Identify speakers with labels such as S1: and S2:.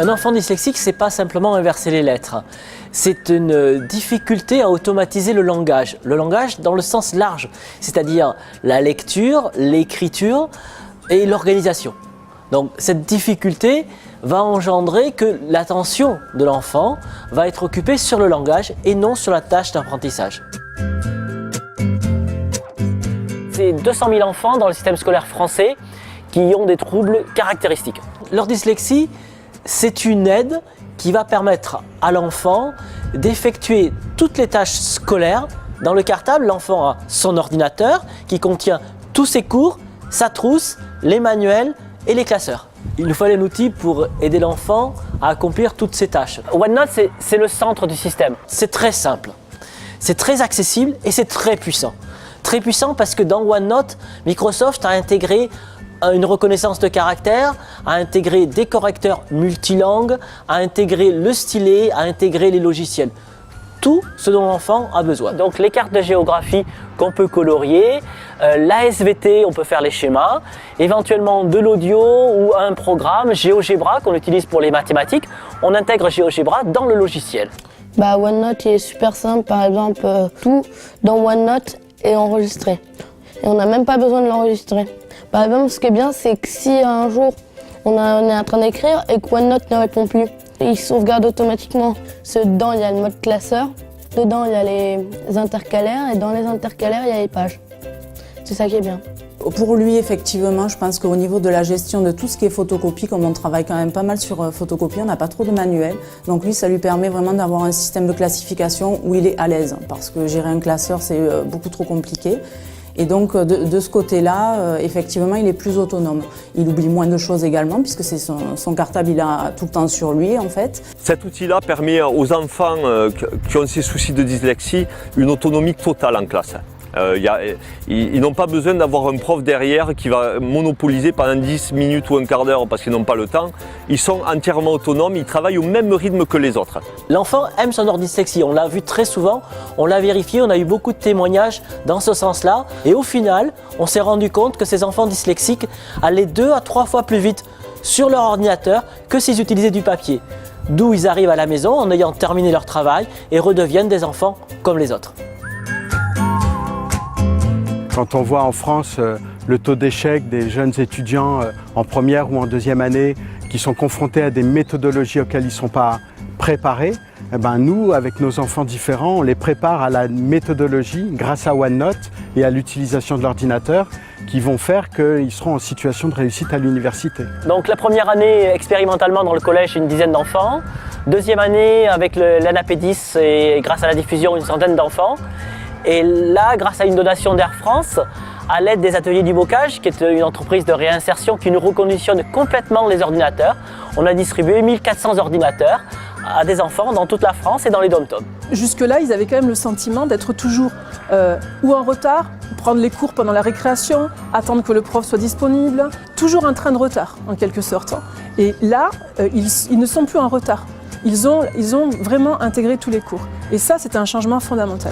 S1: Un enfant dyslexique, c'est pas simplement inverser les lettres. C'est une difficulté à automatiser le langage. Le langage dans le sens large, c'est-à-dire la lecture, l'écriture et l'organisation. Donc cette difficulté va engendrer que l'attention de l'enfant va être occupée sur le langage et non sur la tâche d'apprentissage. C'est 200 000 enfants dans le système scolaire français qui ont des troubles caractéristiques. Leur dyslexie, c'est une aide qui va permettre à l'enfant d'effectuer toutes les tâches scolaires. Dans le cartable, l'enfant a son ordinateur qui contient tous ses cours, sa trousse, les manuels et les classeurs. Il nous fallait un outil pour aider l'enfant à accomplir toutes ces tâches. OneNote, c'est le centre du système. C'est très simple, c'est très accessible et c'est très puissant. Très puissant parce que dans OneNote, Microsoft a intégré une reconnaissance de caractère, a intégré des correcteurs multilangues, a intégré le stylet, a intégré les logiciels. Tout ce dont l'enfant a besoin. Donc les cartes de géographie qu'on peut colorier, la SVT, on peut faire les schémas, éventuellement de l'audio ou un programme GeoGebra qu'on utilise pour les mathématiques. On intègre GeoGebra dans le logiciel.
S2: OneNote il est super simple, par exemple tout dans OneNote est enregistré. Et on n'a même pas besoin de l'enregistrer. Par exemple, ce qui est bien, c'est que si un jour on est en train d'écrire et que OneNote ne répond plus, il sauvegarde automatiquement. Dedans, il y a le mode classeur, dedans, il y a les intercalaires et dans les intercalaires, il y a les pages. C'est ça qui est bien.
S3: Pour lui, effectivement, je pense qu'au niveau de la gestion de tout ce qui est photocopie, comme on travaille quand même pas mal sur photocopie, on n'a pas trop de manuels. Donc lui, ça lui permet vraiment d'avoir un système de classification où il est à l'aise. Parce que gérer un classeur, c'est beaucoup trop compliqué. Et donc de ce côté-là, effectivement, il est plus autonome. Il oublie moins de choses également, puisque c'est son cartable, il a tout le temps sur lui en fait.
S4: Cet outil-là permet aux enfants qui ont ces soucis de dyslexie une autonomie totale en classe. Ils n'ont pas besoin d'avoir un prof derrière qui va monopoliser pendant 10 minutes ou un quart d'heure parce qu'ils n'ont pas le temps. Ils sont entièrement autonomes, ils travaillent au même rythme que les autres.
S1: L'enfant aime son dyslexie, on l'a vu très souvent, on l'a vérifié, on a eu beaucoup de témoignages dans ce sens-là. Et au final, on s'est rendu compte que ces enfants dyslexiques allaient 2 à 3 fois plus vite sur leur ordinateur que s'ils utilisaient du papier. D'où ils arrivent à la maison en ayant terminé leur travail et redeviennent des enfants comme les autres.
S5: Quand on voit en France le taux d'échec des jeunes étudiants en première ou en deuxième année qui sont confrontés à des méthodologies auxquelles ils ne sont pas préparés, nous, avec nos enfants différents, on les prépare à la méthodologie grâce à OneNote et à l'utilisation de l'ordinateur qui vont faire qu'ils seront en situation de réussite à l'université.
S1: Donc la première année, expérimentalement dans le collège, une dizaine d'enfants. Deuxième année, avec l'ANAPédis et grâce à la diffusion, une centaine d'enfants. Et là, grâce à une donation d'Air France, à l'aide des ateliers du bocage, qui est une entreprise de réinsertion qui nous reconditionne complètement les ordinateurs, on a distribué 1400 ordinateurs à des enfants dans toute la France et dans les dom-toms.
S6: Jusque-là, ils avaient quand même le sentiment d'être toujours ou en retard, prendre les cours pendant la récréation, attendre que le prof soit disponible, toujours un train de retard en quelque sorte. Et là, ils ne sont plus en retard. Ils ont vraiment intégré tous les cours. Et ça, c'est un changement fondamental.